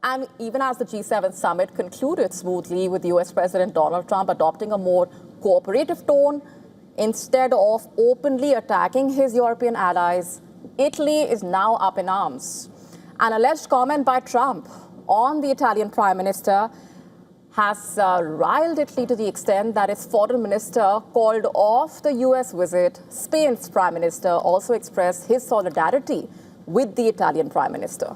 And even as the G7 summit concluded smoothly with US President Donald Trump adopting a more cooperative tone, instead of openly attacking his European allies, Italy is now up in arms. An alleged comment by Trump on the Italian Prime Minister has riled Italy to the extent that its foreign minister called off the US visit. Spain's Prime Minister also expressed his solidarity with the Italian Prime Minister.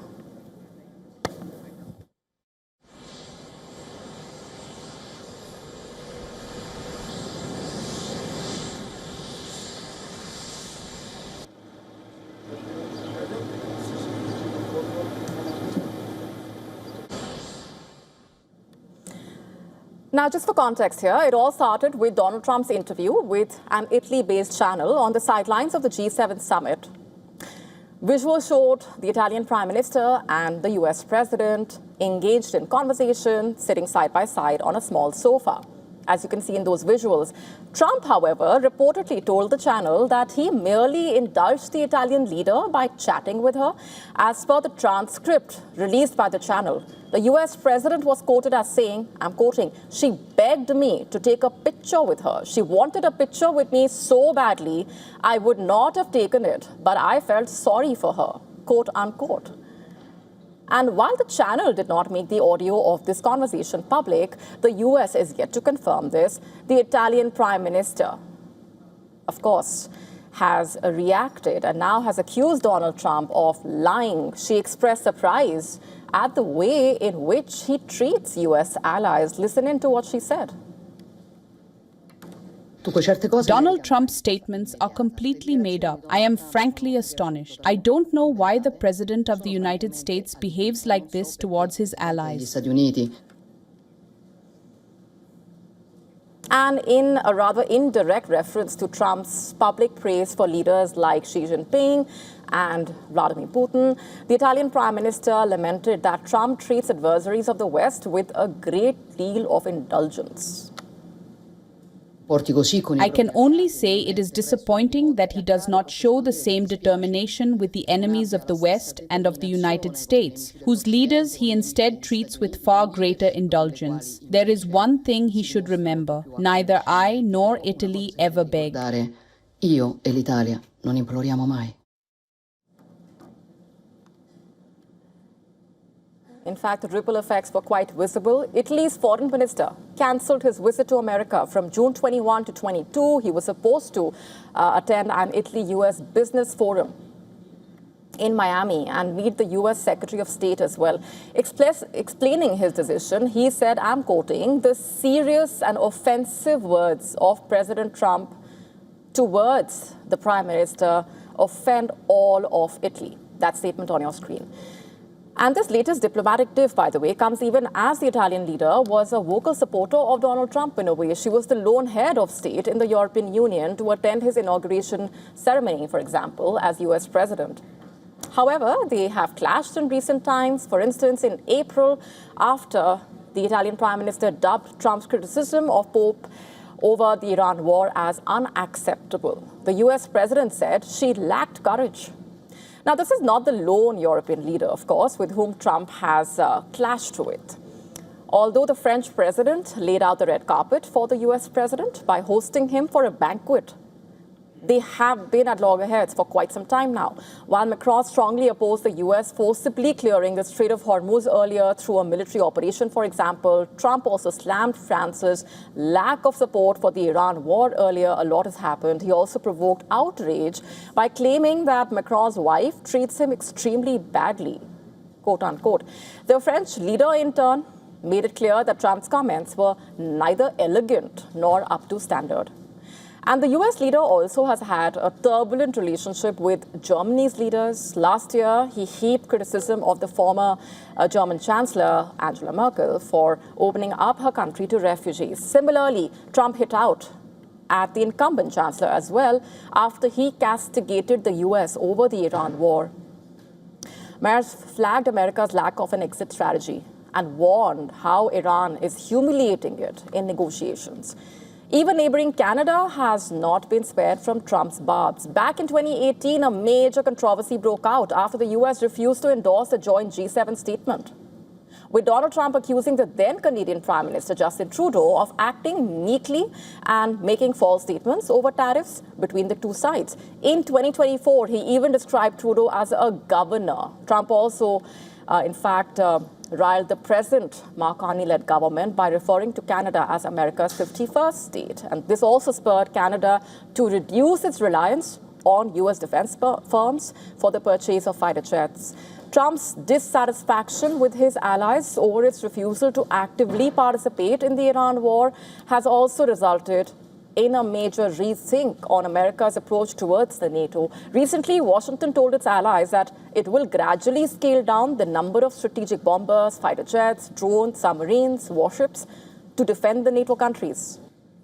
Now, just for context here, it all started with Donald Trump's interview with an Italy-based channel on the sidelines of the G7 summit. Visuals showed the Italian Prime Minister and the US President engaged in conversation, sitting side by side on a small sofa. As you can see in those visuals, Trump, however, reportedly told the channel that he merely indulged the Italian leader by chatting with her. As per the transcript released by the channel, the US president was quoted as saying, I'm quoting, "She begged me to take a picture with her. She wanted a picture with me so badly, I would not have taken it, but I felt sorry for her," quote unquote. And while the channel did not make the audio of this conversation public, the US is yet to confirm this. The Italian Prime Minister, of course, has reacted and now has accused Donald Trump of lying. She expressed surprise at the way in which he treats US allies. Listen in to what she said. Donald Trump's statements are completely made up. I am frankly astonished. I don't know why the President of the United States behaves like this towards his allies. And in a rather indirect reference to Trump's public praise for leaders like Xi Jinping and Vladimir Putin, the Italian Prime Minister lamented that Trump treats adversaries of the West with a great deal of indulgence. I can only say it is disappointing that he does not show the same determination with the enemies of the West and of the United States, whose leaders he instead treats with far greater indulgence. There is one thing he should remember: neither I nor Italy ever beg. Io e l'Italia non imploriamo mai. In fact, the ripple effects were quite visible. Italy's foreign minister cancelled his visit to America from June 21 to 22. He was supposed to attend an Italy-US business forum in Miami and meet the US Secretary of State as well. Explaining his decision, he said, I'm quoting, "The serious and offensive words of President Trump towards the Prime Minister offend all of Italy." That statement on your screen. And this latest diplomatic diff, by the way, comes even as the Italian leader was a vocal supporter of Donald Trump in a way. She was the lone head of state in the European Union to attend his inauguration ceremony, for example, as US president. However, they have clashed in recent times. For instance, in April, after the Italian Prime Minister dubbed Trump's criticism of Pope over the Iran war as unacceptable, the US president said she lacked courage. Now, this is not the lone European leader, of course, with whom Trump has clashed with. Although the French president laid out the red carpet for the US president by hosting him for a banquet, they have been at loggerheads for quite some time now. While Macron strongly opposed the US forcibly clearing the Strait of Hormuz earlier through a military operation, for example, Trump also slammed France's lack of support for the Iran war earlier. A lot has happened. He also provoked outrage by claiming that Macron's wife treats him extremely badly, quote unquote. The French leader, in turn, made it clear that Trump's comments were neither elegant nor up to standard. And the US leader also has had a turbulent relationship with Germany's leaders. Last year, he heaped criticism of the former German Chancellor, Angela Merkel, for opening up her country to refugees. Similarly, Trump hit out at the incumbent chancellor as well after he castigated the US over the Iran war. Mayors flagged America's lack of an exit strategy and warned how Iran is humiliating it in negotiations. Even neighboring Canada has not been spared from Trump's barbs. Back in 2018, a major controversy broke out after the US refused to endorse the joint G7 statement. with Donald Trump accusing the then Canadian Prime Minister Justin Trudeau of acting meekly and making false statements over tariffs between the two sides. In 2024, he even described Trudeau as a governor. Trump also, riled the present Mark Carney-led government by referring to Canada as America's 51st state. And this also spurred Canada to reduce its reliance on U.S. defense firms for the purchase of fighter jets. Trump's dissatisfaction with his allies over its refusal to actively participate in the Iran war has also resulted in a major rethink on America's approach towards the NATO. Recently, Washington told its allies that it will gradually scale down the number of strategic bombers, fighter jets, drones, submarines, warships to defend the NATO countries.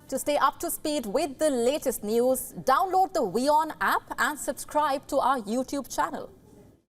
To stay up to speed with the latest news, download the WION app and subscribe to our YouTube channel.